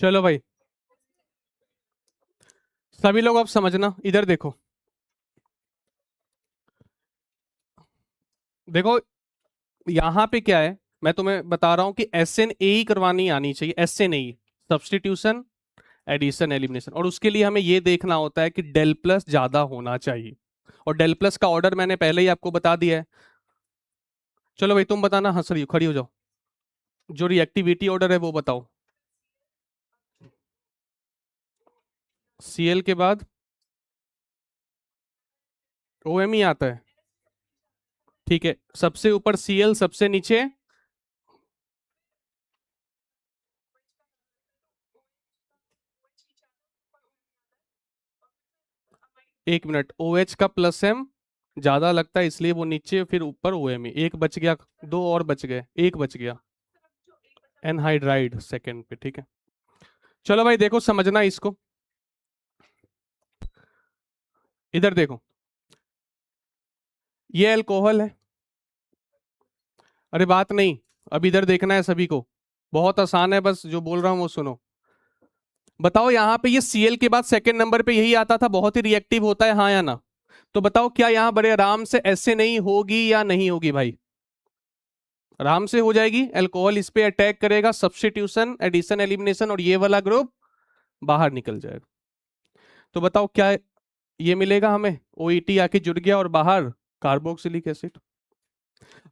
चलो भाई, सभी लोग अब समझना, इधर देखो। देखो यहाँ पे क्या है, मैं तुम्हें बता रहा हूं कि एस एन ए ही करवानी आनी चाहिए, S N A, substitution, addition, elimination. और उसके लिए हमें ये देखना होता है कि डेल प्लस ज्यादा होना चाहिए, और डेल प्लस का ऑर्डर मैंने पहले ही आपको बता दिया है। चलो भाई तुम बताना, हंस रही हो, खड़ी हो जाओ। जो रिएक्टिविटी ऑर्डर है वो बताओ। सीएल के बाद ओएम ही आता है। ठीक है, सबसे ऊपर सीएल, सबसे नीचे। एक मिनट, ओ एच का प्लस एम ज्यादा लगता है इसलिए वो नीचे, फिर ऊपर ओ एम, एक बच गया, दो और बच गए, एक बच गया, एनहाइड्राइड सेकंड पे। ठीक है, चलो भाई देखो, समझना इसको। इधर देखो, ये अल्कोहल है। अरे बात नहीं, अब इधर देखना है सभी को, बहुत आसान है, बस जो बोल रहा हूं वो सुनो। बताओ यहाँ पे ये सीएल के बाद सेकंड नंबर पे यही आता था, बहुत ही रिएक्टिव होता है, हाँ या ना? तो बताओ क्या यहाँ बड़े आराम से ऐसे नहीं होगी या नहीं होगी भाई? आराम से हो जाएगी। अल्कोहल इस पे अटैक करेगा, सब्स्टिट्यूशन, एडिशन, एलिमिनेशन, और ये वाला ग्रुप बाहर निकल जाएगा। तो बताओ क्या ये मिलेगा हमें? ओईटी आके जुड़ गया और बाहर कार्बोक्सिलिक एसिड।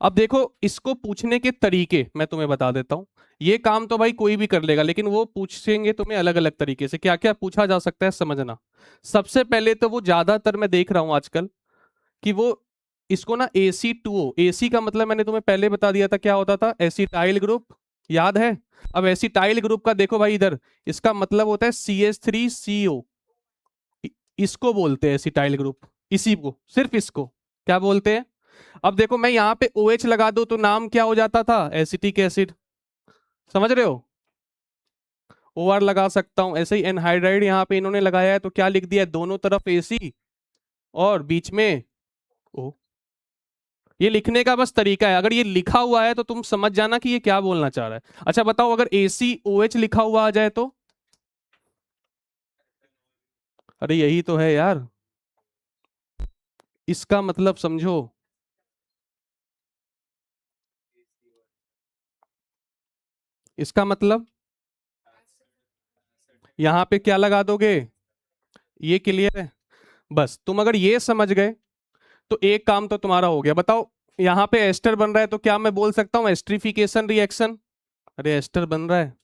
अब देखो, इसको पूछने के तरीके मैं तुम्हें बता देता हूं। ये काम तो भाई कोई भी कर लेगा, लेकिन वो पूछेंगे तुम्हें अलग अलग तरीके से, क्या क्या पूछा जा सकता है समझना। सबसे पहले तो वो ज्यादातर मैं देख रहा हूं आजकल कि वो इसको ना AC2O, एसी का मतलब मैंने तुम्हें पहले बता दिया था क्या होता था, एसिटाइल ग्रुप, याद है? अब एसिटाइल ग्रुप का देखो भाई इधर, इसका मतलब होता है CH3CO, इसको बोलते हैं एसिटाइल ग्रुप, इसी को, सिर्फ इसको क्या बोलते हैं? अब देखो मैं यहाँ पे OH लगा दूं तो नाम क्या हो जाता था, एसिटिक एसिड, समझ रहे हो? OR लगा सकता हूं, ऐसे ही एनहाइड्राइड यहाँ पे इन्होंने लगाया है तो क्या लिख दिया है, दोनों तरफ AC और बीच में O। ये लिखने का बस तरीका है, अगर ये लिखा हुआ है तो तुम समझ जाना कि ये क्या बोलना चाह रहा है। अच्छा बताओ, अगर ACOH लिखा हुआ आ जाए तो? अरे यही तो है यार, इसका मतलब समझो। इसका मतलब यहां पे क्या लगा दोगे, ये क्लियर है? बस तुम अगर ये समझ गए तो एक काम तो तुम्हारा हो गया। बताओ, यहां पे एस्टर बन रहा है तो क्या मैं बोल सकता हूं एस्ट्रिफिकेशन रिएक्शन? अरे एस्टर बन रहा है,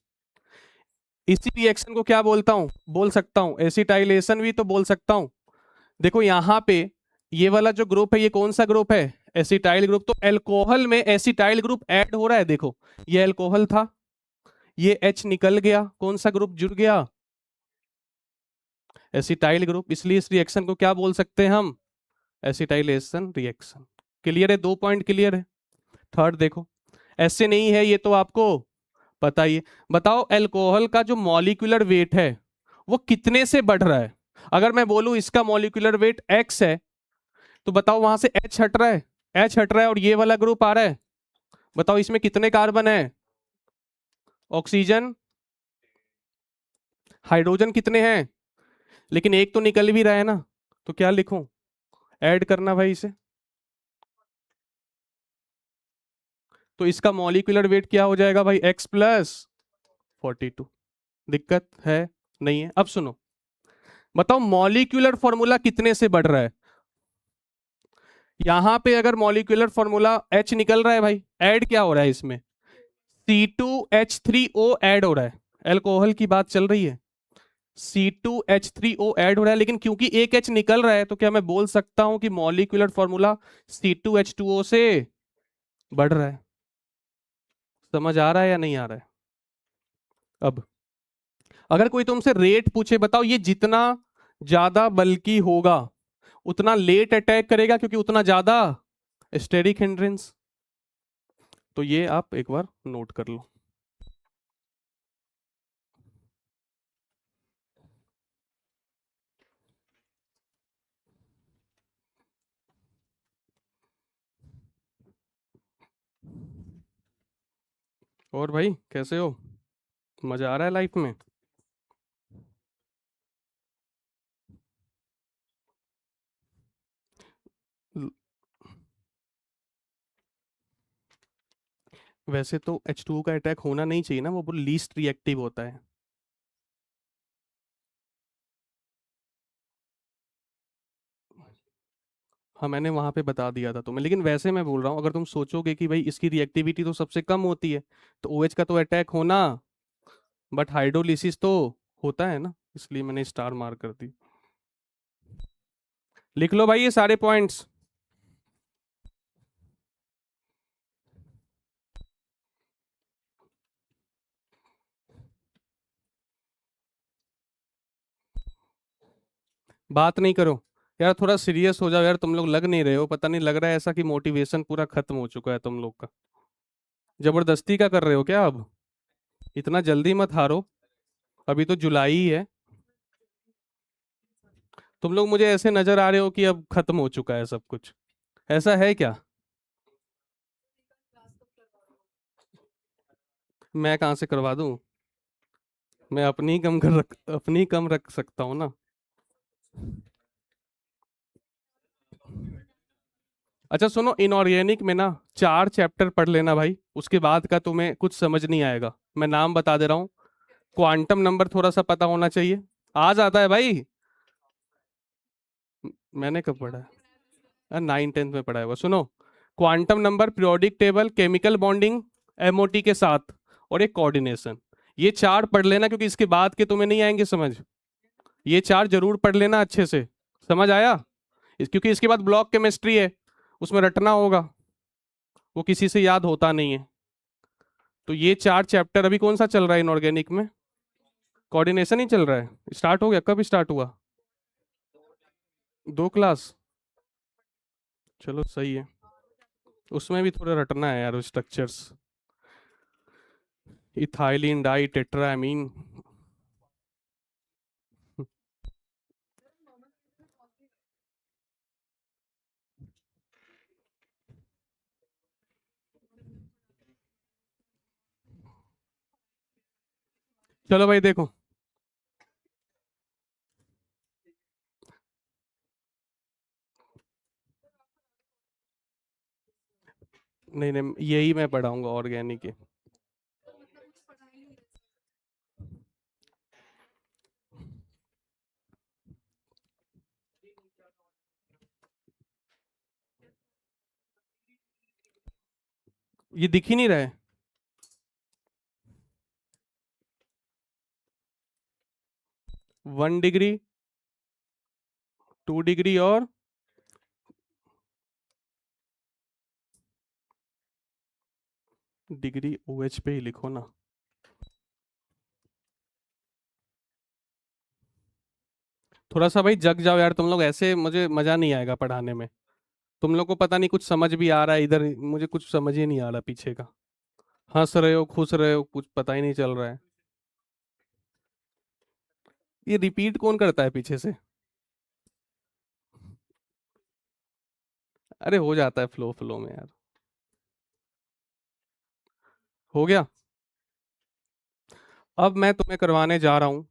इसी रिएक्शन को क्या बोलता हूं, बोल सकता हूं एसिटाइलेशन भी तो बोल सकता हूं। देखो यहाँ पे ये वाला जो ग्रुप है, ये कौन सा ग्रुप है, एसिटाइल ग्रुप। तो एल्कोहल में एसिटाइल ग्रुप ऐड हो रहा है, देखो ये एल्कोहल था, ये H निकल गया, कौन सा ग्रुप जुड़ गया, एसिटाइल ग्रुप। इसलिए इस रिएक्शन को क्या बोल सकते हैं हम, एसिटाइलेशन रिएक्शन। क्लियर है? दो पॉइंट क्लियर है। थर्ड देखो, ऐसे नहीं है ये तो आपको पता ही है। बताओ अल्कोहल का जो मॉलिक्यूलर वेट है वो कितने से बढ़ रहा है? अगर मैं बोलूं इसका मॉलिक्यूलर वेट X है, तो बताओ वहां से H हट रहा है, H हट रहा है और ये वाला ग्रुप आ रहा है। बताओ इसमें कितने कार्बन है, ऑक्सीजन, हाइड्रोजन कितने हैं? लेकिन एक तो निकल भी रहा है ना, तो क्या लिखूं, ऐड करना भाई इसे। तो इसका मॉलिक्यूलर वेट क्या हो जाएगा भाई, X+42। दिक्कत है? नहीं है। अब सुनो, बताओ मॉलिक्यूलर फॉर्मूला कितने से बढ़ रहा है? यहां पे अगर मॉलिक्यूलर फॉर्मूला H निकल रहा है भाई, ऐड क्या हो रहा है इसमें, C2H3O ऐड हो रहा है, अल्कोहल की बात चल रही है, C2H3O ऐड हो रहा है, लेकिन क्योंकि एक H निकल रहा है तो क्या मैं बोल सकता हूं कि मॉलिक्यूलर फॉर्मूला C2H2O से बढ़ रहा है? समझ आ रहा है या नहीं आ रहा है? अब अगर कोई तुमसे रेट पूछे, बताओ ये जितना ज्यादा बल्कि होगा उतना लेट अटैक करेगा, क्योंकि उतना ज्यादा स्टेरिक हिंड्रेंस। तो ये आप एक बार नोट कर लो। और भाई कैसे हो, मजा आ रहा है लाइफ में? ल- वैसे तो H2O का अटैक होना नहीं चाहिए ना, वो लीस्ट रिएक्टिव होता है। हाँ मैंने वहां पे बता दिया था तुम्हें, लेकिन वैसे मैं बोल रहा हूँ, अगर तुम सोचोगे कि भाई इसकी रिएक्टिविटी तो सबसे कम होती है, तो OH का तो अटैक होना, बट हाइड्रोलिसिस तो होता है ना, इसलिए मैंने स्टार मार्क कर दी। लिख लो भाई ये सारे पॉइंट्स। बात नहीं करो यार, थोड़ा सीरियस हो जाओ यार, तुम लोग लग नहीं रहे हो, पता नहीं लग रहा है ऐसा कि मोटिवेशन पूरा खत्म हो चुका है तुम लोग का। जबरदस्ती का कर रहे हो क्या अब? इतना जल्दी मत हारो, अभी तो जुलाई ही है। तुम लोग मुझे ऐसे नजर आ रहे हो कि अब खत्म हो चुका है सब कुछ, ऐसा है क्या? मैं कहाँ से करवा दूं? मैं अपनी कम रख सकता हूँ ना। अच्छा सुनो, इनऑर्गेनिक में ना 4 चैप्टर पढ़ लेना भाई, उसके बाद का तुम्हें कुछ समझ नहीं आएगा। मैं नाम बता दे रहा हूँ। क्वांटम नंबर थोड़ा सा पता होना चाहिए, आ जाता है भाई। मैंने कब पढ़ा है? 9th 10th में पढ़ा है वो, सुनो। Quantum number, periodic table, chemical bonding MOT के साथ, और एक कोऑर्डिनेशन। ये 4 पढ़ लेना, क्योंकि इसके बाद के तुम्हें नहीं आएंगे समझ। ये 4 जरूर पढ़ लेना अच्छे से। समझ आया? क्योंकि इसके बाद ब्लॉक केमिस्ट्री है, उसमें रटना होगा, वो किसी से याद होता नहीं है। तो ये 4 चैप्टर, अभी कौन सा चल रहा है इनऑर्गेनिक में? कोऑर्डिनेशन ही चल रहा है। स्टार्ट हो गया? कब स्टार्ट हुआ? 2 क्लास? चलो सही है। उसमें भी थोड़ा रटना है यार, स्ट्रक्चर्स। Ethylene die tetrammine. चलो भाई देखो। नहीं नहीं, यही मैं पढ़ाऊंगा ऑर्गेनिक। ये दिख ही नहीं रहा है। 1 डिग्री, 2 डिग्री और डिग्री OH पे ही लिखो ना। थोड़ा सा भाई जग जाओ यार तुम लोग, ऐसे मुझे मजा नहीं आएगा पढ़ाने में। तुम लोग को पता नहीं कुछ समझ भी आ रहा है इधर, मुझे कुछ समझ ही नहीं आ रहा पीछे का। हंस रहे हो, खुश रहे हो, कुछ पता ही नहीं चल रहा है। ये रिपीट कौन करता है पीछे से? अरे हो जाता है फ्लो फ्लो में यार। हो गया। अब मैं तुम्हें करवाने जा रहा हूँ।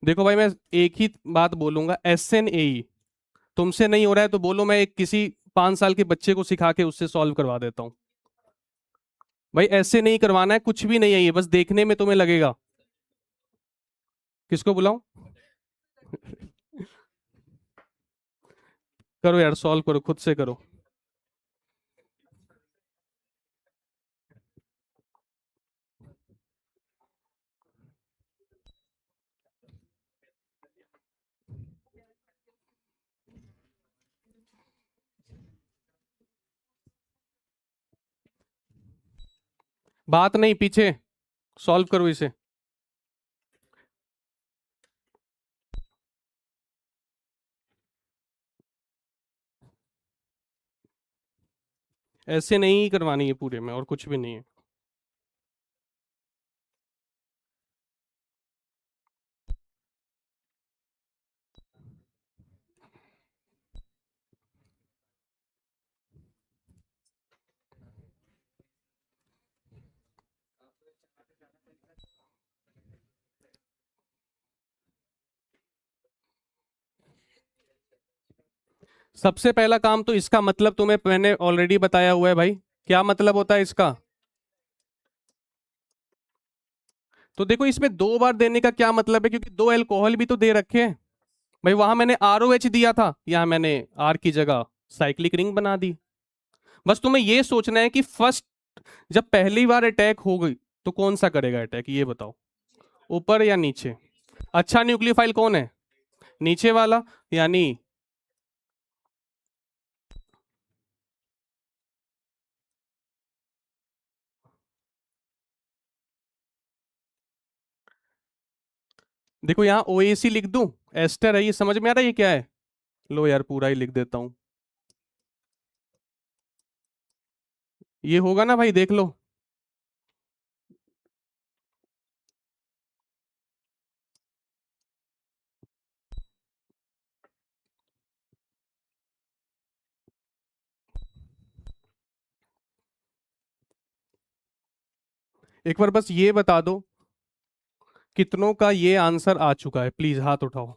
देखो भाई, मैं एक ही बात बोलूंगा, SNAE। तुमसे नहीं हो रहा है तो बोलो, मैं एक किसी 5 साल के बच्चे को सिखा के उससे सॉल्व करवा देता हूँ। भाई ऐसे नहीं करवाना है, कुछ भी नहीं है ये, बस देखने में तुम्हें लगेगा। किसको बुलाऊं? करो यार, सॉल्व करो, खुद से करो। बात नहीं पीछे, सॉल्व करो इसे। ऐसे नहीं करवानी है पूरे में, और कुछ भी नहीं है। सबसे पहला काम तो इसका मतलब तुम्हें मैंने ऑलरेडी बताया हुआ है भाई। क्या मतलब होता है इसका? तो देखो इसमें दो बार देने का क्या मतलब है, क्योंकि दो अल्कोहल भी तो दे रखे हैं भाई। वहां मैंने ROH दिया था, यहाँ मैंने R की जगह साइक्लिक रिंग बना दी। बस तुम्हें ये सोचना है कि फर्स्ट, जब पहली बार अटैक हो गई तो कौन सा करेगा अटैक, ये बताओ, ऊपर या नीचे? अच्छा न्यूक्लियोफाइल कौन है? नीचे वाला। यानी देखो यहाँ OAC लिख दूं, एस्टर है, ये समझ में आ रहा है ये क्या है? लो यार पूरा ही लिख देता हूं। ये होगा ना भाई, देख लो। एक बार बस ये बता दो कितनों का ये आंसर आ चुका है, प्लीज हाथ उठाओ।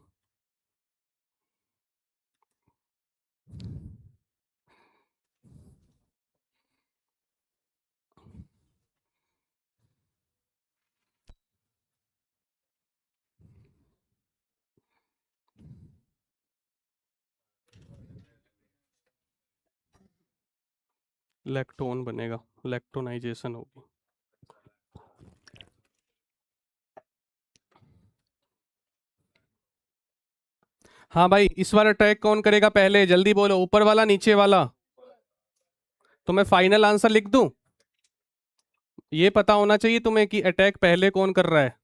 लैक्टोन बनेगा, लैक्टोनाइजेशन होगी। हाँ भाई, इस बार अटैक कौन करेगा पहले, जल्दी बोलो, ऊपर वाला नीचे वाला? तो मैं फाइनल आंसर लिख दूं? ये पता होना चाहिए तुम्हें कि अटैक पहले कौन कर रहा है।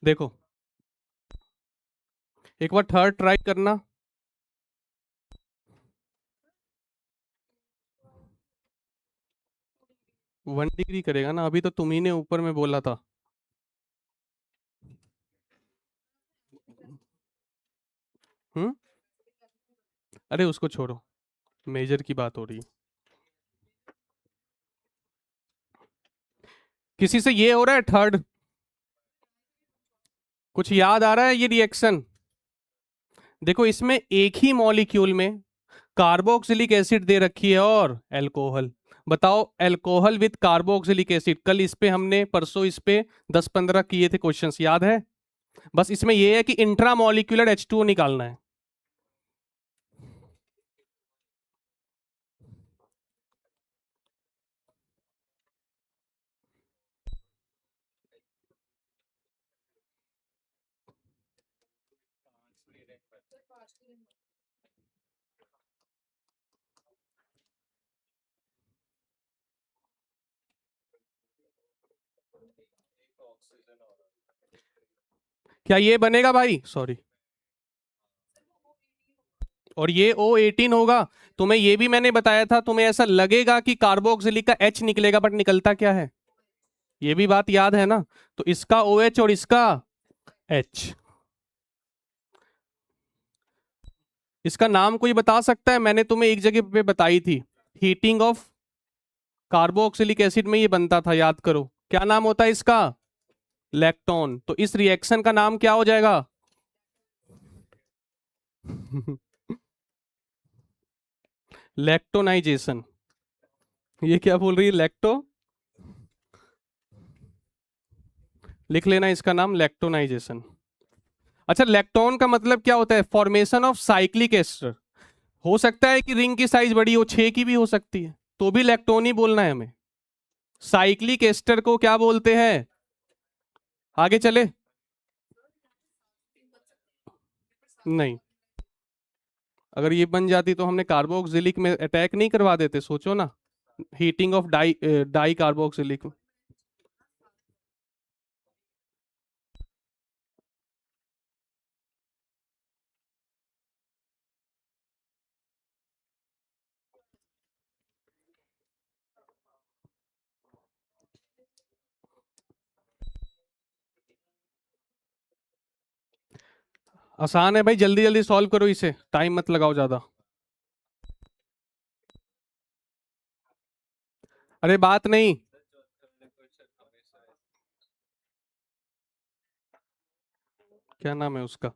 देखो एक बार थर्ड ट्राई करना। 1 डिग्री करेगा ना, अभी तो तुम्ही ने ऊपर में बोला था। हम्म। अरे उसको छोड़ो, मेजर की बात हो रही है। किसी से ये हो रहा है थर्ड? कुछ याद आ रहा है ये रिएक्शन? देखो इसमें एक ही मॉलिक्यूल में कार्बोक्सिलिक एसिड दे रखी है और अल्कोहल। बताओ, अल्कोहल विद कार्बोक्सिलिक एसिड, कल इस पे हमने, परसों इस पे 10-15 किए थे क्वेश्चंस, याद है? बस इसमें यह है कि इंट्रा मॉलिक्यूलर H2O निकालना है। क्या ये बनेगा भाई? सॉरी। और ये O18 होगा। तुम्हें ये भी मैंने बताया था, तुम्हें ऐसा लगेगा कि कार्बोक्सिलिक का H निकलेगा, बट निकलता क्या है? ये भी बात याद है ना? तो इसका OH और इसका H। इसका नाम कोई बता सकता है? मैंने तुम्हें एक जगह पे बताई थी, हीटिंग ऑफ कार्बोक्सिलिक एसिड में ये बनता था, याद करो। क्या नाम होता है इसका? लैक्टोन। तो इस रिएक्शन का नाम क्या हो जाएगा? लैक्टोनाइजेशन। ये क्या बोल रही है, लैक्टो? लिख लेना इसका नाम, लैक्टोनाइजेशन। अच्छा, लैक्टोन का मतलब क्या होता है? Formation of cyclic ester. हो सकता है कि रिंग की साइज बड़ी हो, 6 की भी हो सकती है, तो भी लैक्टोन ही बोलना है हमें। साइक्लिक एस्टर को क्या बोलते हैं? आगे चले? नहीं, अगर ये बन जाती तो हमने कार्बोक्सिलिक में अटैक नहीं करवा देते, सोचो ना। Heating of di dicarboxylic. आसान है भाई, जल्दी जल्दी सॉल्व करो इसे, टाइम मत लगाओ ज्यादा। अरे बात नहीं। क्या नाम है उसका?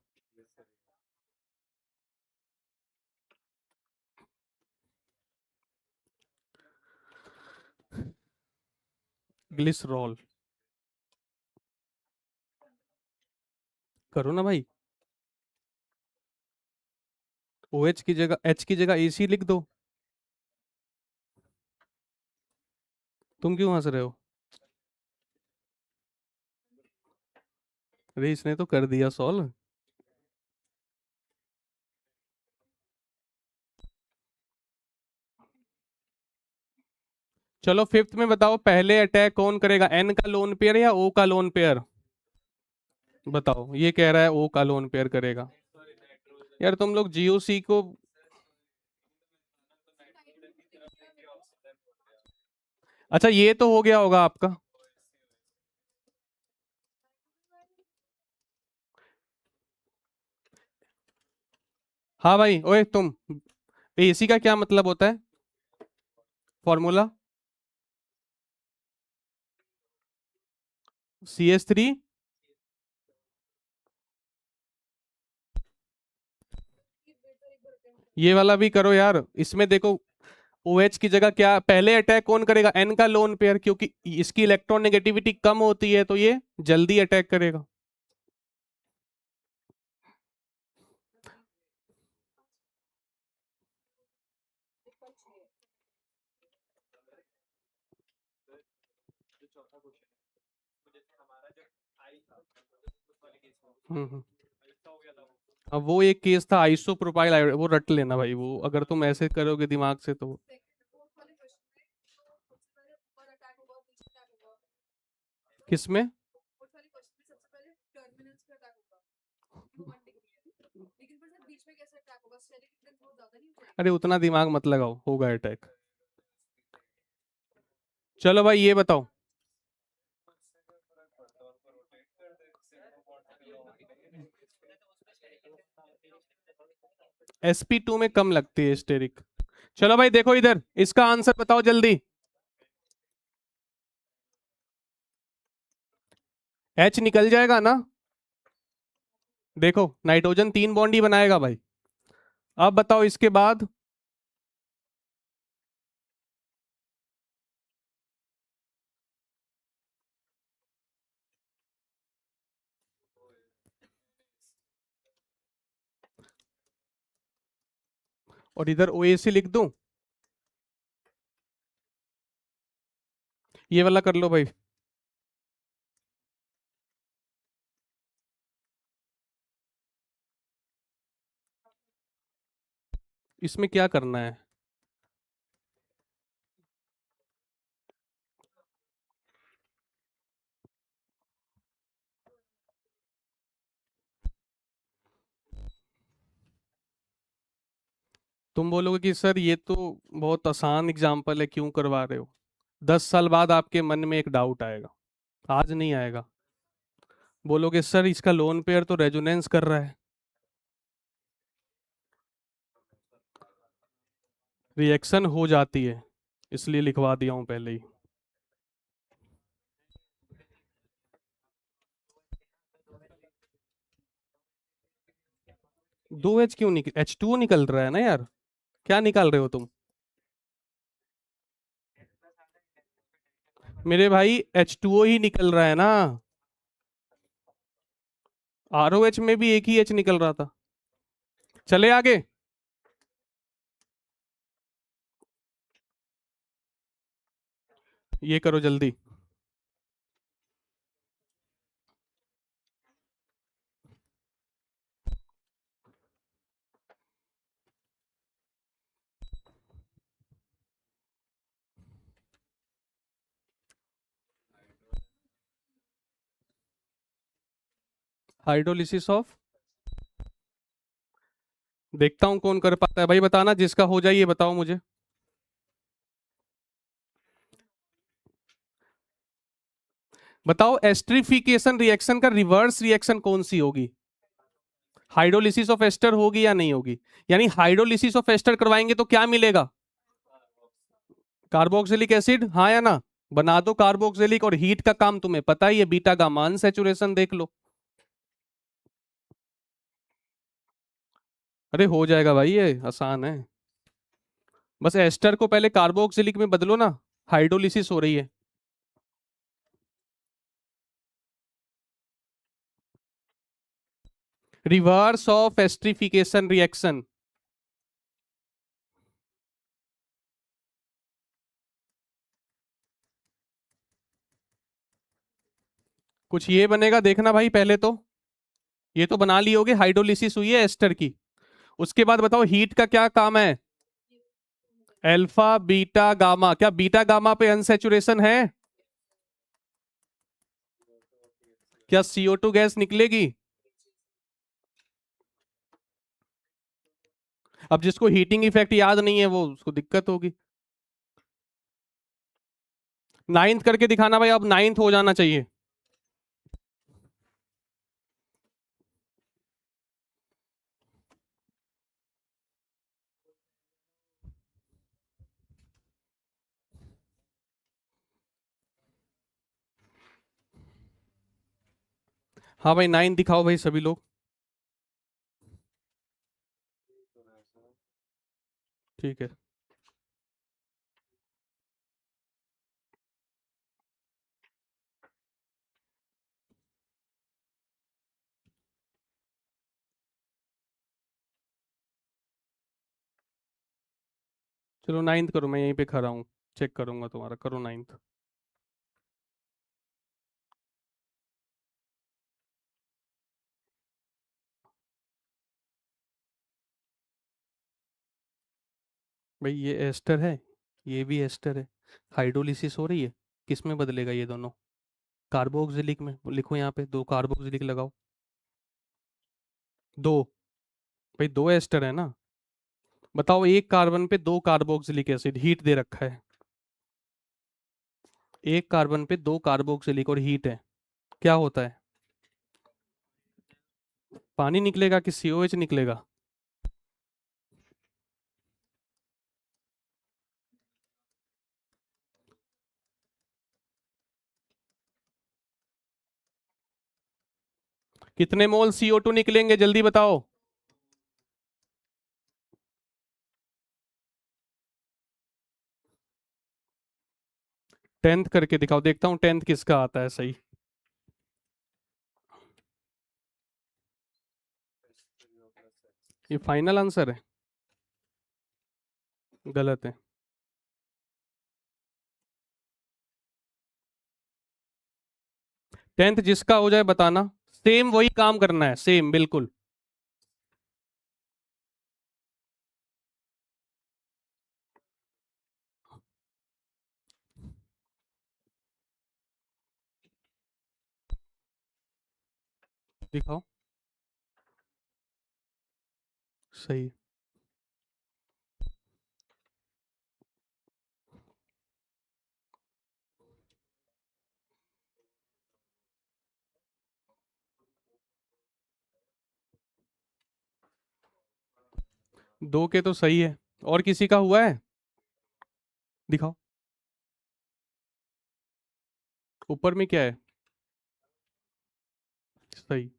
ग्लिसरॉल। करो ना भाई। ओ एच की जगह, एच की जगह एसी लिख दो। तुम क्यों हंस रहे हो? अरे इसने तो कर दिया सॉल्व। चलो फिफ्थ में बताओ, पहले अटैक कौन करेगा, एन का लोन पेयर या ओ का लोन पेयर? बताओ, ये कह रहा है ओ का लोन पेयर करेगा। यार तुम लोग जीओसी को। अच्छा ये तो हो गया होगा आपका। हाँ भाई, ओए तुम, एसी का क्या मतलब होता है? फॉर्मूला। CS3। ये वाला भी करो यार, इसमें देखो। OH की जगह क्या, पहले अटैक कौन करेगा, एन का लोन पेयर, क्योंकि इसकी इलेक्ट्रॉन नेगेटिविटी कम होती है तो ये जल्दी अटैक करेगा। हम्म। अब वो एक केस था आइसोप्रोपाइल आयोडाइड, वो रट लेना भाई, वो अगर तुम ऐसे करोगे दिमाग से तो। किसमें? अरे उतना दिमाग मत लगाओ, होगा अटैक। चलो भाई ये बताओ। sp2 में कम लगती है स्टेरिक। चलो भाई देखो इधर, इसका आंसर बताओ जल्दी। H निकल जाएगा ना? देखो नाइट्रोजन 3 बॉन्ड ही बनाएगा भाई। अब बताओ इसके बाद। और इधर OAC लिख दूं? ये वाला कर लो भाई। इसमें क्या करना है? तुम बोलोगे कि सर ये तो बहुत आसान एग्जाम्पल है, क्यों करवा रहे हो? 10 साल बाद आपके मन में एक डाउट आएगा। आज नहीं आएगा। बोलोगे सर इसका लोन पेयर तो रेजोनेंस कर रहा है। रिएक्शन हो जाती है, इसलिए लिखवा दिया हूं पहले ही। 2H क्यों निकल, H2O निकल रहा है ना यार। क्या निकाल रहे हो तुम? मेरे भाई H2O ही निकल रहा है ना। ROH में भी एक ही H निकल रहा था। चले आगे। ये करो जल्दी। Hydrolysis of. देखता हूं कौन कर पाता है भाई, बताना जिसका हो जाए, ये बताओ मुझे। बताओ एस्ट्रिफिकेशन रिएक्शन का रिवर्स रिएक्शन कौन सी होगी? हाइड्रोलिसिस ऑफ एस्टर होगी या नहीं होगी? यानी हाइड्रोलिसिस ऑफ एस्टर करवाएंगे तो क्या मिलेगा? कार्बोक्सिलिक एसिड, हाँ या ना? बना दो कार्बोक्सिलिक, और हीट का काम तुम्हें पता ही है, बीटा गामा अनसैचुरेशन देख लो। अरे हो जाएगा भाई, ये आसान है। बस एस्टर को पहले कार्बोक्सिलिक में बदलो ना, हाइड्रोलिसिस हो रही है। Reverse of esterification reaction. कुछ ये बनेगा, देखना भाई पहले तो। ये तो बना ली होगी, हाइड्रोलिसिस हुई है एस्टर की। उसके बाद बताओ हीट का क्या काम है? Alpha beta gamma. क्या बीटा गामा पे अनसैचुरेशन है? क्या CO2 गैस निकलेगी? अब जिसको हीटिंग इफेक्ट याद नहीं है वो, उसको दिक्कत होगी। नाइन्थ करके दिखाना भाई, अब नाइन्थ हो जाना चाहिए। हाँ भाई, नाइन्थ दिखाओ भाई सभी लोग। ठीक है। चलो नाइन्थ करो, मैं यहीं पे खड़ा हूँ, चेक करूंगा तुम्हारा। करो नाइन्थ। भाई ये एस्टर है, ये भी एस्टर है। हाइड्रोलिसिस हो रही है, किस में बदलेगा ये दोनों? कार्बोक्सिलिक में। लिखो यहाँ पे, दो कार्बोक्सिलिक लगाओ। दो। भाई दो एस्टर है ना। बताओ, एक कार्बन पे दो कार्बोक्सिलिक एसिड, हीट दे रखा है। एक कार्बन पे दो कार्बोक्सिलिक और हीट है, क्या होता है? पानी निकलेगा कि COH निकलेगा? कितने मोल CO2 निकलेंगे जल्दी बताओ। 10th करके दिखाओ, देखता हूँ 10th किसका आता है सही। ये फाइनल आंसर है? गलत है। 10th जिसका हो जाए बताना। सेम वही काम करना है, सेम बिल्कुल। दिखाओ। सही। दो के तो सही है। और किसी का हुआ है? दिखाओ। ऊपर में क्या है? सही।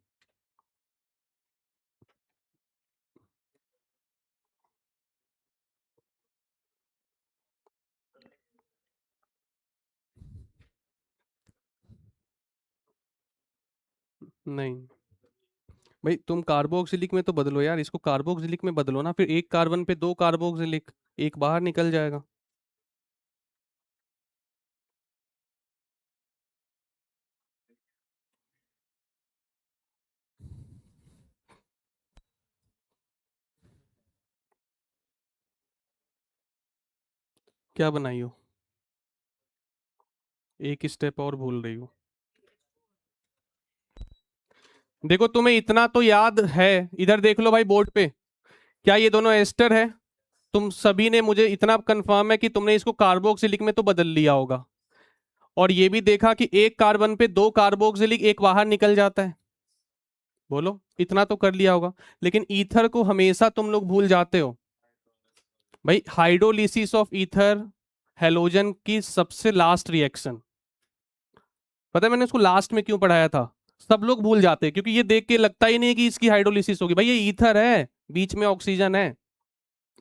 नहीं भाई, तुम कार्बोक्सिलिक में तो बदलो यार, इसको कार्बोक्सिलिक में बदलो ना, फिर एक कार्बन पे दो कार्बोक्सिलिक, एक बाहर निकल जाएगा। क्या बनाई हो? एक स्टेप और भूल रही हो। देखो तुम्हें इतना तो याद है, इधर देख लो भाई बोर्ड पे। क्या ये दोनों एस्टर है? तुम सभी ने, मुझे इतना कंफर्म है कि तुमने इसको कार्बोक्सिलिक में तो बदल लिया होगा। और ये भी देखा कि एक कार्बन पे दो कार्बोक्सिलिक, एक बाहर निकल जाता है। बोलो, इतना तो कर लिया होगा। लेकिन ईथर को हमेशा तुम लोग भूल जाते हो। भाई हाइड्रोलिसिस ऑफ ईथर, हेलोजन की सबसे लास्ट रिएक्शन। पता है मैंने इसको लास्ट में क्यों पढ़ाया था? सब लोग भूल जाते हैं क्योंकि ये देख के लगता ही नहीं कि इसकी हाइड्रोलिसिस होगी। भाई ये ईथर है, बीच में ऑक्सीजन है।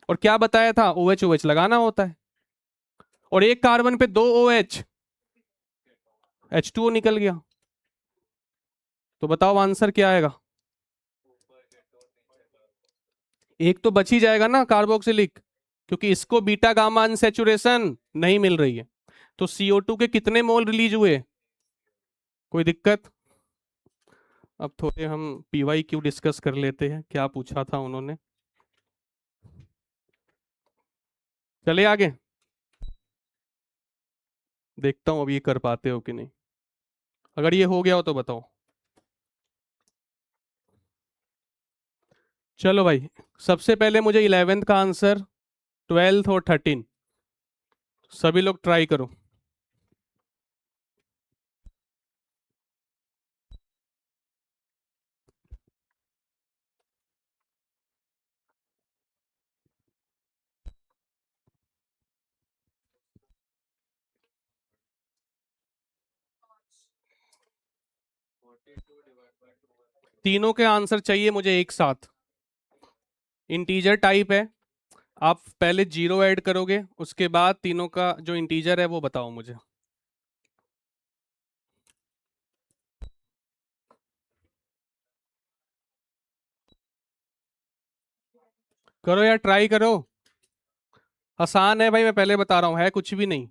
और क्या बताया था? OH OH लगाना होता है। और एक कार्बन पे दो OH, H2O निकल गया। तो बताओ आंसर क्या आएगा? एक तो बच ही जाएगा ना कार्बोक्सिलिक, क्योंकि इसको बीटा गामा अनसैचुरेशन नहीं मिल रही है। तो CO2 के कितने मोल रिलीज हुए? कोई दिक्कत? अब थोड़े हम PYQ डिस्कस कर लेते हैं, क्या पूछा था उन्होंने। चले आगे, देखता हूं अब ये कर पाते हो कि नहीं। अगर ये हो गया हो तो बताओ। चलो भाई, सबसे पहले मुझे 11th का आंसर, 12th और 13, सभी लोग ट्राई करो। तीनों के आंसर चाहिए मुझे एक साथ। इंटीजर टाइप है, आप पहले जीरो ऐड करोगे, उसके बाद तीनों का जो इंटीजर है वो बताओ मुझे। करो यार, ट्राई करो। आसान है भाई, मैं पहले बता रहा हूं, है कुछ भी नहीं।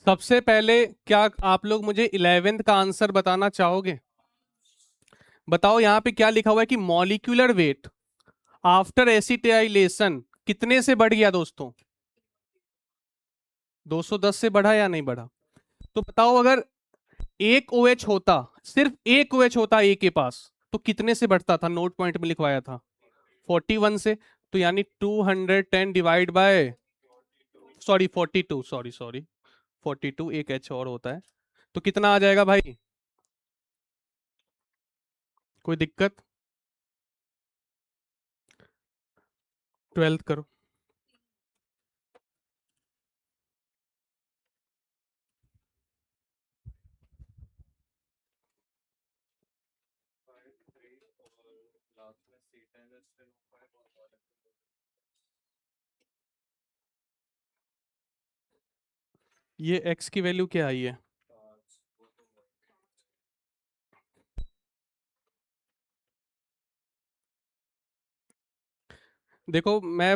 सबसे पहले क्या आप लोग मुझे 11th का आंसर बताना चाहोगे? बताओ यहाँ पे क्या लिखा हुआ है कि मॉलिक्यूलर वेट आफ्टर एसिटाइलेशन कितने से बढ़ गया दोस्तों? 210 से बढ़ा या नहीं बढ़ा? तो बताओ, अगर एक OH होता, सिर्फ एक OH होता ए के पास, तो कितने से बढ़ता था? नोट पॉइंट में लिखवाया था 41 से। तो यानी 210 divide by, sorry 42, sorry sorry 42, एक H और होता है। तो कितना आ जाएगा भाई? कोई दिक्कत? 12th करो। ये X की वैल्यू क्या आई है? देखो, मैं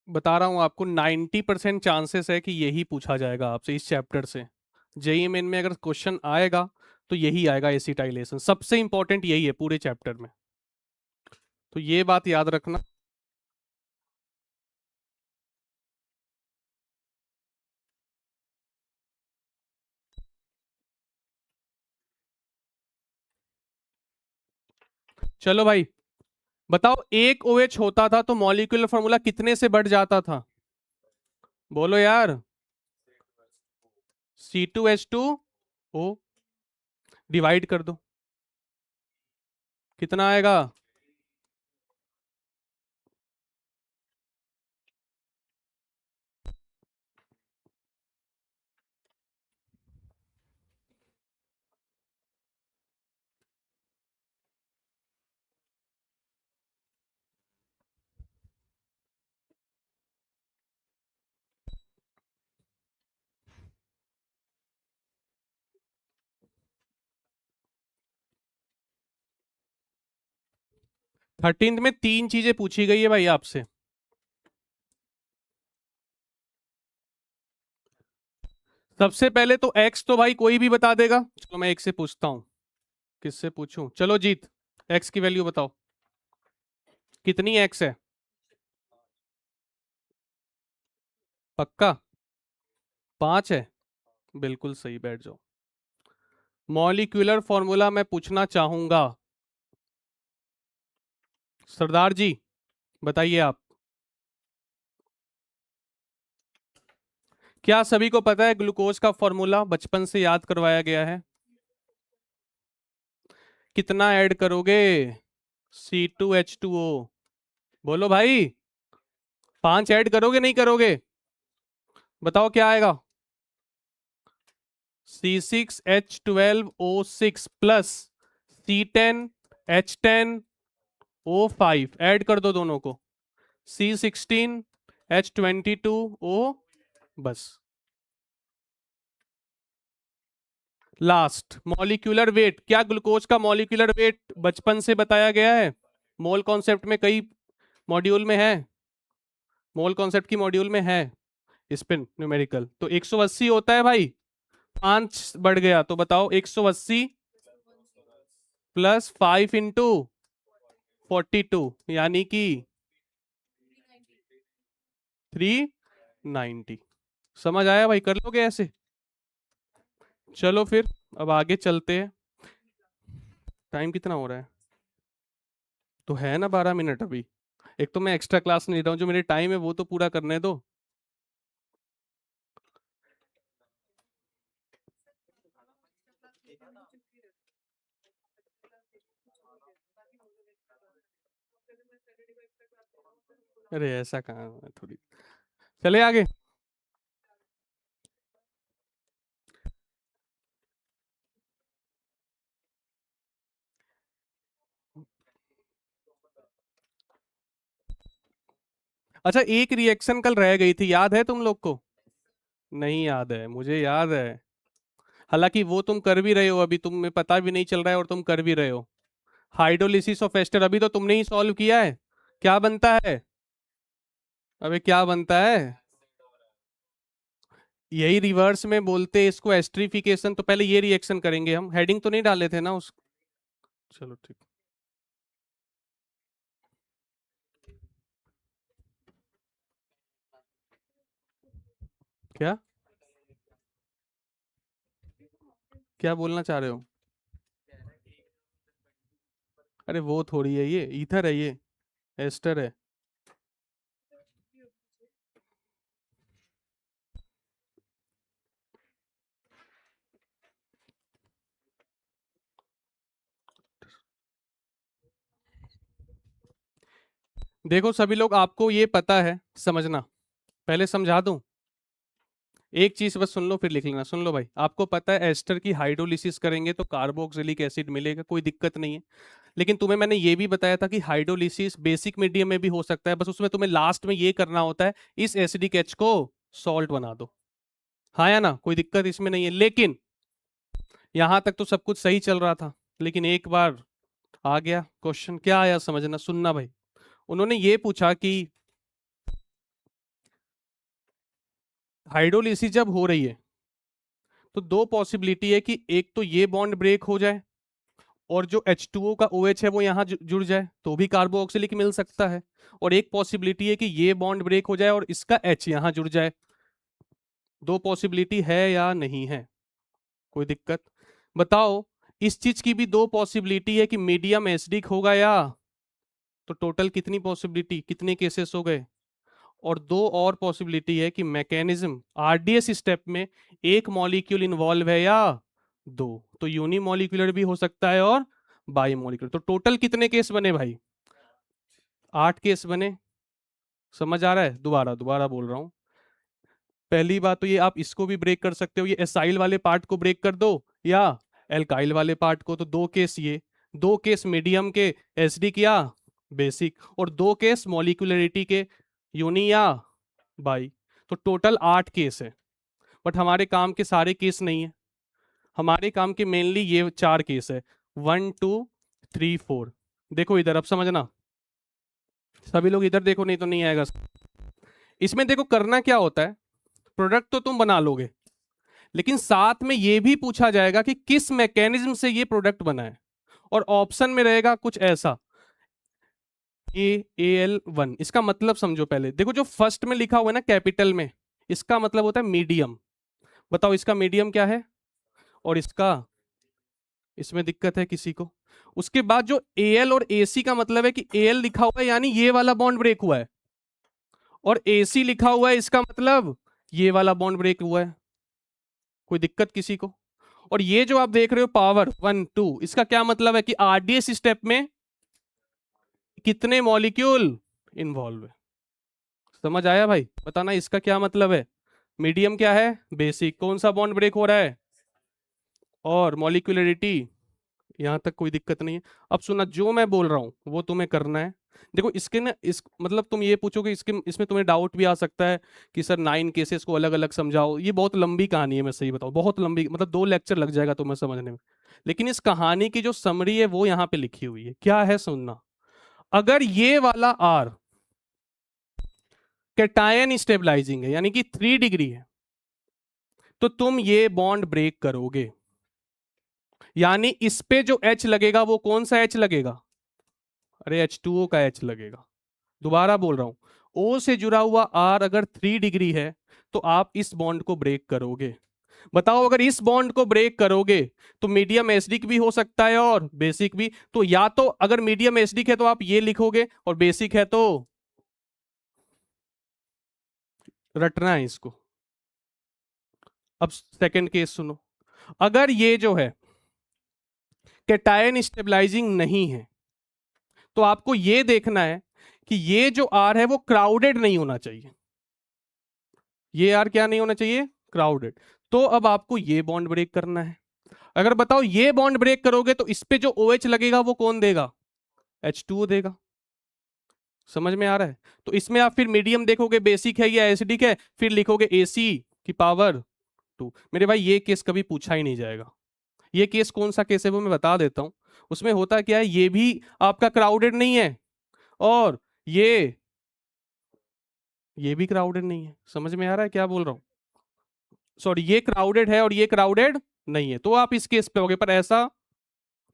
बता रहा हूँ आपको, 90% चांसेस है कि यही पूछा जाएगा आपसे इस चैप्टर से। जेईई मेन में अगर क्वेश्चन आएगा तो यही आएगा, एसिटाइलेशन सबसे इंपॉर्टेंट यही है पूरे चैप्टर में। तो ये बात याद रखना। चलो भाई, बताओ, एक OH होता था तो मॉलिक्यूलर फॉर्मूला कितने से बढ़ जाता था? बोलो यार। C2H2O, डिवाइड कर दो, कितना आएगा? 13th में तीन चीजें पूछी गई है भाई आपसे। सबसे पहले तो X तो भाई कोई भी बता देगा, चलो मैं एक से पूछता हूँ। किससे पूछूं? चलो जीत, X की वैल्यू बताओ, कितनी X है? पक्का? 5 है? बिल्कुल सही, बैठ जाओ। मॉलिक्यूलर फॉर्मूला मैं पूछना चाहूंगा, सरदार जी बताइए आप। क्या सभी को पता है ग्लूकोज का फॉर्मूला बचपन से याद करवाया गया है? कितना ऐड करोगे? C2H2O। बोलो भाई, 5 ऐड करोगे नहीं करोगे? बताओ क्या आएगा? C6H12O6 प्लस C10H10O5 ऐड कर दो दोनों को। C16H22O। बस। लास्ट मॉलिक्यूलर वेट, क्या ग्लूकोज का मॉलिक्यूलर वेट बचपन से बताया गया है? मोल कॉन्सेप्ट में कई मॉड्यूल में है, मोल कॉन्सेप्ट की मॉड्यूल में है स्पिन न्यूमेरिकल। तो 180 होता है भाई, 5 बढ़ गया तो बताओ 180 प्लस 5 × 42 यानी कि 390। समझ आया भाई? कर लोगे ऐसे? चलो फिर अब आगे चलते हैं। टाइम कितना हो रहा है? तो है ना 12 मिनट अभी। एक तो मैं एक्स्ट्रा क्लास नहीं ले रहा हूँ, जो मेरे टाइम है वो तो पूरा करने दो। अरे ऐसा कहाँ है थोड़ी। चले आगे। अच्छा, एक रिएक्शन कल रह गई थी, याद है तुम लोग को? नहीं याद है, मुझे याद है। हालांकि वो तुम कर भी रहे हो, अभी तुम्हें पता भी नहीं चल रहा है और तुम कर भी रहे हो। हाइड्रोलिसिस ऑफ एस्टर अभी तो तुमने ही सॉल्व किया है। क्या बनता है? अबे क्या बनता है? यही रिवर्स में बोलते हैं इसको, एस्ट्रिफिकेशन। तो पहले ये रिएक्शन करेंगे हम, हेडिंग तो नहीं डाले थे ना उस। चलो ठीक। क्या क्या बोलना चाह रहे हो? अरे वो थोड़ी है, ये ईथर है, ये एस्टर है। देखो सभी लोग, आपको ये पता है, समझना। पहले समझा दूं, एक चीज बस सुन लो फिर लिख लेना। सुन लो भाई, आपको पता है एस्टर की हाइड्रोलिसिस करेंगे तो कार्बोक्सिलिक एसिड मिलेगा, कोई दिक्कत नहीं है। लेकिन तुम्हें मैंने ये भी बताया था कि हाइड्रोलिसिस बेसिक मीडियम में भी हो सकता है, बस उसमें तुम्हें लास्ट में ये करना होता है, इस एसिडिक एच को सॉल्ट बना दो। हाँ या ना? कोई दिक्कत इसमें नहीं है। लेकिन यहां तक तो सब कुछ सही चल रहा था, लेकिन एक बार आ गया क्वेश्चन। क्या आया समझना, सुनना भाई। उन्होंने ये पूछा कि हाइड्रोलिसिस जब हो रही है तो दो पॉसिबिलिटी है कि एक तो ये बॉन्ड ब्रेक हो जाए और जो H2O का OH है वो यहाँ जुड़ जाए, तो भी कार्बोक्सिलिक मिल सकता है। और एक पॉसिबिलिटी है कि ये बॉन्ड ब्रेक हो जाए और इसका H यहाँ जुड़ जाए। दो पॉसिबिलिटी है या नहीं है? कोई दिक्कत? बताओ, इस चीज की भी दो पॉसिबिलिटी है कि मीडियम एसिडिक होगा या। तो टोटल कितनी पॉसिबिलिटी, कितने केसेस हो गए? और दो और पॉसिबिलिटी है कि मैकेनिज्म आरडीएस स्टेप में एक मॉलिक्यूल इन्वॉल्व है या दो। तो यूनिमॉलिक्यूलर भी हो सकता है और बाई मॉलिक्यूलर। तो टोटल कितने केस बने भाई? 8 केस बने। समझ आ रहा है? दोबारा दोबारा बोल रहा हूं। पहली बात तो ये, आप इसको भी ब्रेक कर सकते हो, ये एसाइल वाले पार्ट को ब्रेक कर दो या एल्काइल वाले पार्ट को। तो दो केस ये, दो केस मीडियम के एसिडिक या बेसिक, और दो केस मॉलिक्यूलरिटी के, यूनी या बाई। तो टोटल 8 केस है। बट हमारे काम के सारे केस नहीं है, हमारे काम के मेनली ये 4 केस है। 1 2 3 4। देखो इधर, अब समझना। सभी लोग इधर देखो, नहीं तो नहीं आएगा। इसमें देखो करना क्या होता है, प्रोडक्ट तो तुम बना लोगे, लेकिन साथ में ये भी पूछा जाएगा कि किस मैकेनिज्म से ये प्रोडक्ट बना है। और ऑप्शन में रहेगा कुछ ऐसा, AAL1। इसका मतलब समझो पहले, देखो जो फर्स्ट में लिखा हुआ है ना कैपिटल में, इसका मतलब होता है मीडियम। बताओ इसका मीडियम क्या है? और इसका, इसमें दिक्कत है किसी को? उसके बाद जो एल और एसी का मतलब है कि एल लिखा हुआ है यानी ये वाला बॉन्ड ब्रेक हुआ है, और एसी लिखा हुआ है इसका मतलब ये वाला बॉन्ड ब्रेक हुआ है। कोई दिक्कत किसी को? और ये जो आप देख रहे हो पावर 1 2, इसका क्या मतलब है कि आरडीएस स्टेप में कितने मॉलिक्यूल इन्वॉल्व है। समझ आया भाई? बताना इसका क्या मतलब है। मीडियम क्या है? बेसिक। कौन सा बॉन्ड ब्रेक हो रहा है? और मॉलिक्यूलरिटी, यहां तक कोई दिक्कत नहीं है। अब सुना, जो मैं बोल रहा हूं वो तुम्हें करना है। देखो इसके ना, इस मतलब तुम ये पूछोगे इसके, इसमें तुम्हें डाउट भी आ सकता है कि सर 9 केसेस को अलग अलग समझाओ। ये बहुत लंबी कहानी है, मैं सही बताऊं, बहुत लंबी, मतलब 2 लेक्चर लग जाएगा तुम्हें समझने में। लेकिन इस कहानी की जो समरी है वो यहाँ पे लिखी हुई है। क्या है सुनना। अगर ये वाला आर कैटायन स्टेबलाइजिंग है यानी कि 3 डिग्री है, तो तुम ये बॉन्ड ब्रेक करोगे, यानी इस पे जो एच लगेगा वो कौन सा एच लगेगा? अरे H2O का एच लगेगा। दोबारा बोल रहा हूं, O से जुड़ा हुआ R अगर 3 डिग्री है तो आप इस बॉन्ड को ब्रेक करोगे। बताओ, अगर इस बॉन्ड को ब्रेक करोगे तो मीडियम एसिडिक भी हो सकता है और बेसिक भी। तो या तो अगर मीडियम एसिडिक है तो आप ये लिखोगे, और बेसिक है तो रटना है इसको। अब सेकंड केस सुनो। अगर ये जो है कैटायन स्टेबलाइजिंग नहीं है, तो आपको ये देखना है कि ये जो आर है वो क्राउडेड नहीं होना चाहिए। ये आर क्या नहीं होना चाहिए? क्राउडेड। तो अब आपको ये बॉन्ड ब्रेक करना है। अगर बताओ ये बॉन्ड ब्रेक करोगे तो इस पे जो OH लगेगा वो कौन देगा? H2O देगा। समझ में आ रहा है? तो इसमें आप फिर मीडियम देखोगे बेसिक है या एसिडिक है, फिर लिखोगे AC⁴ मेरे भाई ये केस कभी पूछा ही नहीं जाएगा। ये केस कौन सा केस है वो मैं बता देता हूं। उसमें होता क्या है, ये भी आपका क्राउडेड नहीं है, और ये भी क्राउडेड नहीं है। समझ में आ रहा है क्या बोल रहा हूं? सॉरी, ये क्राउडेड है और ये क्राउडेड नहीं है, तो आप इस केस पे होगे। पर ऐसा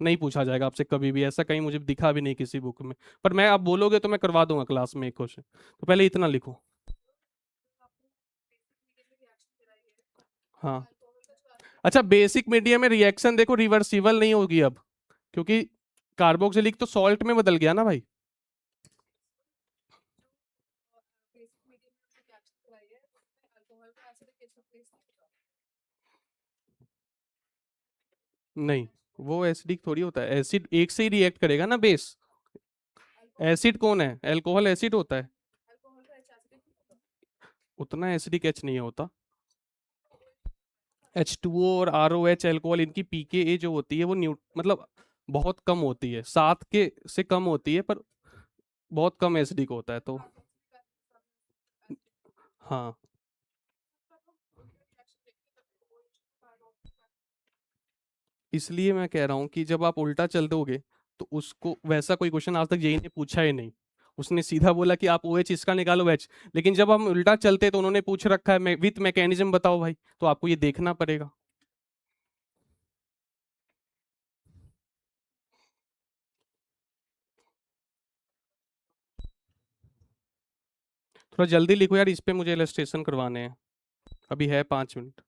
नहीं पूछा जाएगा आपसे कभी भी, ऐसा कहीं मुझे दिखा भी नहीं किसी बुक में। पर मैं, आप बोलोगे तो मैं करवा दूंगा क्लास में एक क्वेश्चन। तो पहले इतना लिखो। हाँ, अच्छा, बेसिक मीडियम में रिएक्शन देखो रिवर्सिबल नहीं होगी अब, क्योंकि कार्बोक्सिलिक तो सॉल्ट में बदल गया ना भाई। नहीं, वो एसिडिक थोड़ी होता है। एसिड एक से ही रिएक्ट करेगा ना बेस। एसिड कौन है? अल्कोहल एसिड होता है। उतना एसिडिक एच नहीं होता। H2O और ROH अल्कोहल, इनकी pKa जो होती है वो मतलब बहुत कम होती है, 7 के से कम होती है, पर बहुत कम एसिडिक होता है तो। हाँ, इसलिए मैं कह रहा हूँ कि जब आप उल्टा चल दोगे तो उसको, वैसा कोई क्वेश्चन आज तक जेई ने पूछा ही नहीं। उसने सीधा बोला कि आप OH इसका निकालो H। लेकिन जब हम उल्टा चलते तो उन्होंने पूछ रखा है विथ मैकेनिज्म बताओ भाई, तो आपको ये देखना पड़ेगा। थोड़ा जल्दी लिखो यार, इस पे मुझे इलस्ट्रेशन करवाने हैं। अभी है 5 मिनट,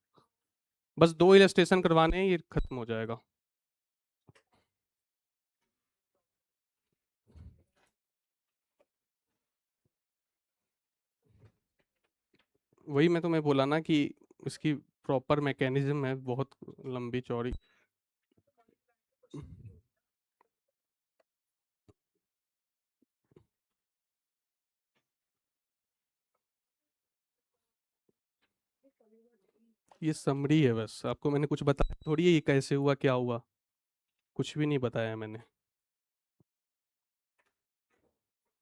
बस 2 इलस्ट्रेशन करवाने हैं, ये खत्म हो जाएगा। वही मैं तुम्हें बोला ना कि इसकी प्रॉपर मैकेनिज्म है, बहुत लंबी चौड़ी। ये समरी है बस, आपको मैंने कुछ बताया थोड़ी है ये कैसे हुआ क्या हुआ, कुछ भी नहीं बताया मैंने।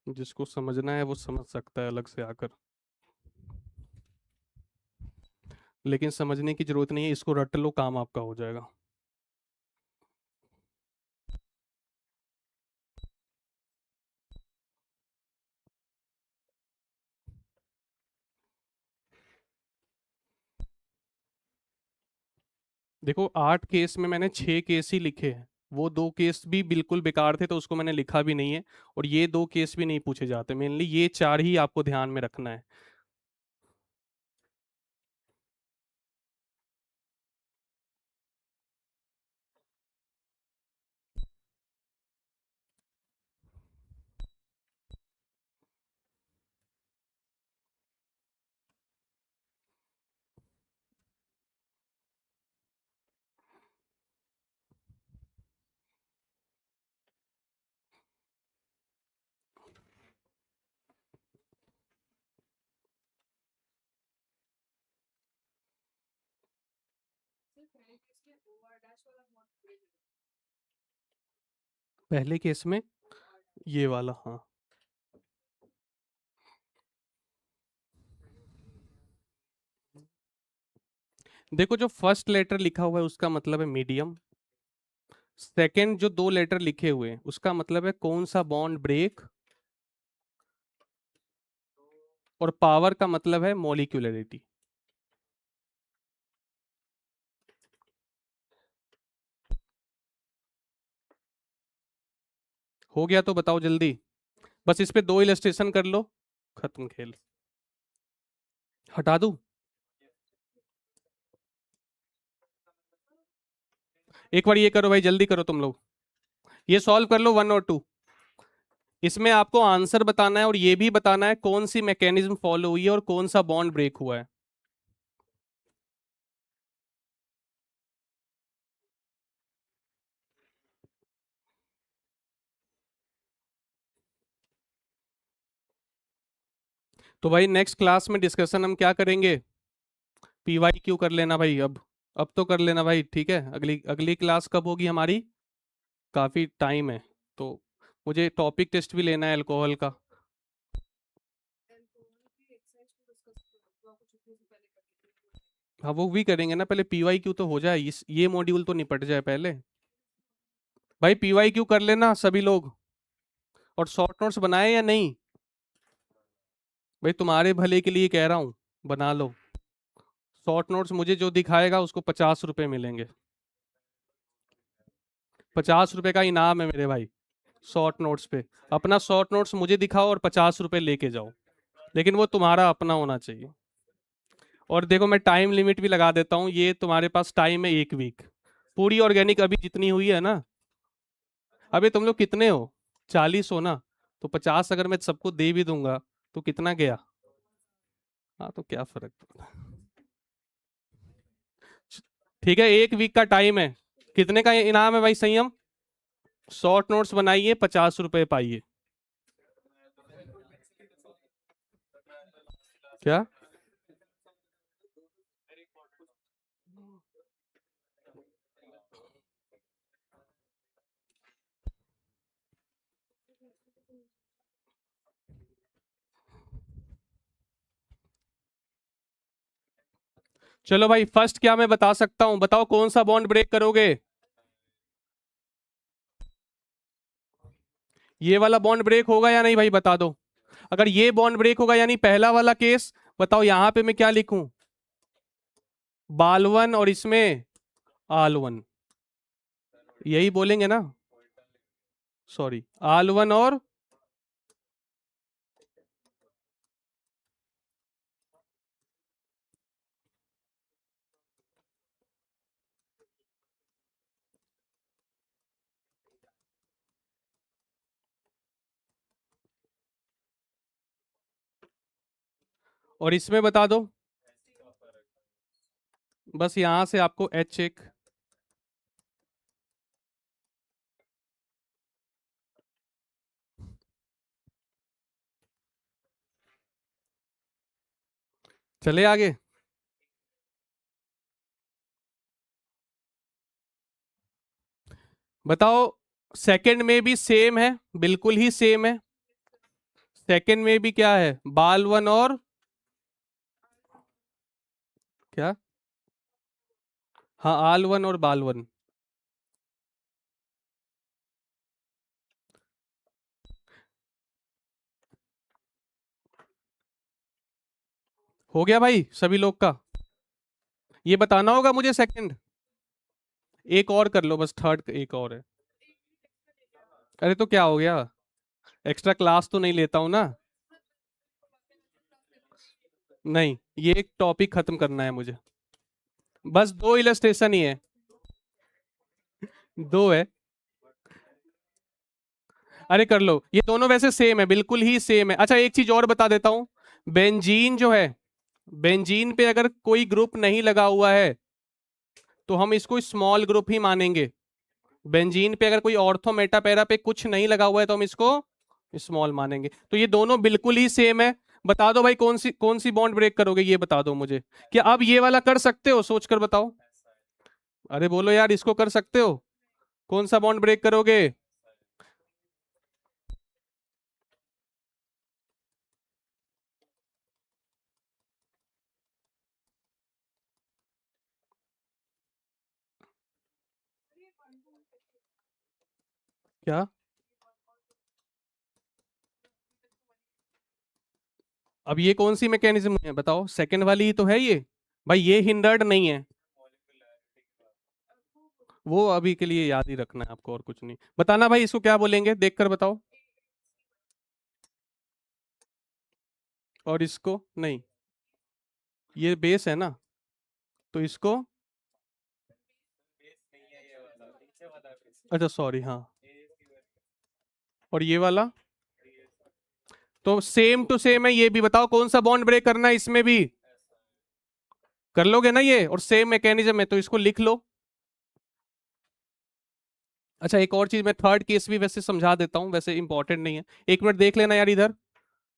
जिसको समझना है वो समझ सकता है अलग से आकर, लेकिन समझने की जरूरत नहीं है, इसको रट लो, काम आपका हो जाएगा। देखो 8 केस में मैंने 6 केस ही लिखे हैं, वो 2 केस भी बिल्कुल बेकार थे तो उसको मैंने लिखा भी नहीं है, और ये 2 केस भी नहीं पूछे जाते, मेनली ये 4 ही आपको ध्यान में रखना है। पहले केस में ये वाला, हाँ। देखो जो फर्स्ट लेटर लिखा हुआ है उसका मतलब है मीडियम। सेकंड जो दो लेटर लिखे हुए हैं उसका मतलब है कौन सा बॉन्ड ब्रेक। और पावर का मतलब है मॉलिक्यूलरिटी। हो गया तो बताओ जल्दी। बस इस पे दो इलस्ट्रेशन कर लो, खत्म खेल। हटा दूं? एक बार ये करो भाई, जल्दी करो तुम लोग। ये सॉल्व कर लो 1 और 2। इसमें आपको आंसर बताना है और ये भी बताना है कौन सी मैकेनिज्म फॉलो हुई है और कौन सा बॉन्ड ब्रेक हुआ है। तो भाई नेक्स्ट क्लास में डिस्कशन हम क्या करेंगे? पीवाई क्यू कर लेना भाई अब तो कर लेना भाई, ठीक है। अगली अगली क्लास कब होगी हमारी? काफी टाइम है। तो मुझे टॉपिक टेस्ट भी लेना है अल्कोहल का। हाँ वो भी करेंगे ना, पहले पीवाई क्यू तो हो जाए, इस ये मॉड्यूल तो निपट जाए पहले। भाई पीवाई क्यू कर लेना सभी लोग। और शॉर्ट नोट्स बनाए या नहीं? भाई तुम्हारे भले के लिए कह रहा हूँ, बना लो। शॉर्ट नोट्स मुझे जो दिखाएगा उसको 50 रुपए मिलेंगे। 50 रुपए का इनाम है मेरे भाई, शॉर्ट नोट्स पे। अपना शॉर्ट नोट्स मुझे दिखाओ और 50 रुपए लेके जाओ, लेकिन वो तुम्हारा अपना होना चाहिए। और देखो मैं टाइम लिमिट भी लगा देता हूँ, ये तुम्हारे पास टाइम है 1 वीक। पूरी ऑर्गेनिक अभी जितनी हुई है ना। अबे तुम लोग कितने हो? 40 हो ना? तो 50 अगर मैं सबको दे भी दूंगा तो कितना गया? हाँ तो क्या फर्क पड़ता है। ठीक है, 1 वीक का टाइम है। कितने का इनाम है भाई संयम? शॉर्ट नोट्स बनाइए, 50 रुपए पाइए। क्या? चलो भाई, फर्स्ट क्या मैं बता सकता हूं, बताओ कौन सा बॉन्ड ब्रेक करोगे? ये वाला बॉन्ड ब्रेक होगा या नहीं भाई, बता दो। अगर ये बॉन्ड ब्रेक होगा यानी पहला वाला केस, बताओ यहां पे मैं क्या लिखूं? बाल1 और इसमें आल1। यही बोलेंगे ना? सॉरी, आल1 और इसमें बता दो। बस यहां से आपको एच एक। चले आगे। बताओ, सेकंड में भी सेम है, बिल्कुल ही सेम है। सेकंड में भी क्या है, बाल1 और क्या? हाँ, आल1 और बाल1। हो गया भाई सभी लोग का? ये बताना होगा मुझे सेकंड। एक और कर लो बस, थर्ड एक और है। अरे तो क्या हो गया? एक्स्ट्रा क्लास तो नहीं लेता हूं ना। नहीं, ये एक टॉपिक खत्म करना है मुझे। बस दो इलस्ट्रेशन ही है। दो है। अरे कर लो, ये दोनों वैसे सेम है, बिल्कुल ही सेम है। अच्छा एक चीज और बता देता हूं। बेंजीन जो है, बेंजीन पे अगर कोई ग्रुप नहीं लगा हुआ है तो हम इसको स्मॉल ग्रुप ही मानेंगे। बेंजीन पे अगर कोई ऑर्थो मेटा पैरा पे कुछ नहीं लगा हुआ है तो हम इसको स्मॉल मानेंगे। तो ये दोनों बिल्कुल ही सेम है। बता दो भाई कौन सी बॉन्ड ब्रेक करोगे, ये बता दो मुझे। क्या अब ये वाला कर सकते हो, सोच कर बताओ। अरे बोलो यार, इसको कर सकते हो? कौन सा बॉन्ड ब्रेक करोगे? क्या? अब ये कौन सी मैकेनिज्म है बताओ? सेकंड वाली ही तो है ये। भाई ये हिंडर्ड नहीं है। वो अभी के लिए याद ही रखना है आपको, और कुछ नहीं बताना। भाई इसको क्या बोलेंगे, देख कर बताओ। और इसको नहीं, ये बेस है ना, तो इसको। अच्छा सॉरी, हाँ। और ये वाला तो सेम टू सेम है। ये भी बताओ कौन सा बॉन्ड ब्रेक करना है इसमें भी। कर लोगे ना ये, और सेम मैकेनिज्म है तो इसको लिख लो। अच्छा एक और चीज मैं थर्ड केस भी वैसे समझा देता हूँ, वैसे इंपॉर्टेंट नहीं है। एक मिनट देख लेना यार इधर।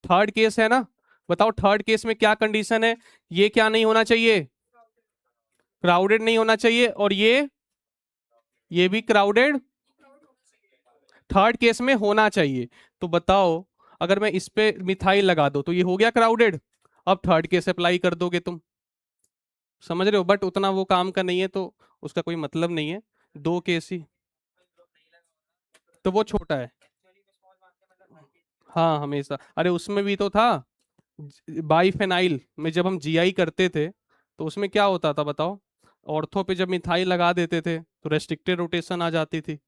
थर्ड केस है ना, बताओ थर्ड केस में क्या कंडीशन है? ये क्या नहीं होना चाहिए? क्राउडेड नहीं होना चाहिए। और ये भी क्राउडेड थर्ड केस में होना चाहिए। तो बताओ, अगर मैं इस पे मिथाइल लगा दो तो ये हो गया क्राउडेड। अब थर्ड केस अप्लाई कर दोगे तुम, समझ रहे हो? बट उतना वो काम का नहीं है, तो उसका कोई मतलब नहीं है। दो केस ही, तो वो छोटा है। हाँ हमेशा, अरे उसमें भी तो था। बाईफेनाइल में जब हम जीआई करते थे तो उसमें क्या होता था बताओ? ऑर्थो पे जब मिथाइल लगा देते थे तो रेस्ट्रिक्टेड रोटेशन आ जाती थी।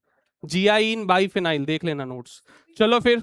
जीआई इन बाईफेनाइल, देख लेना नोट्स। चलो फिर।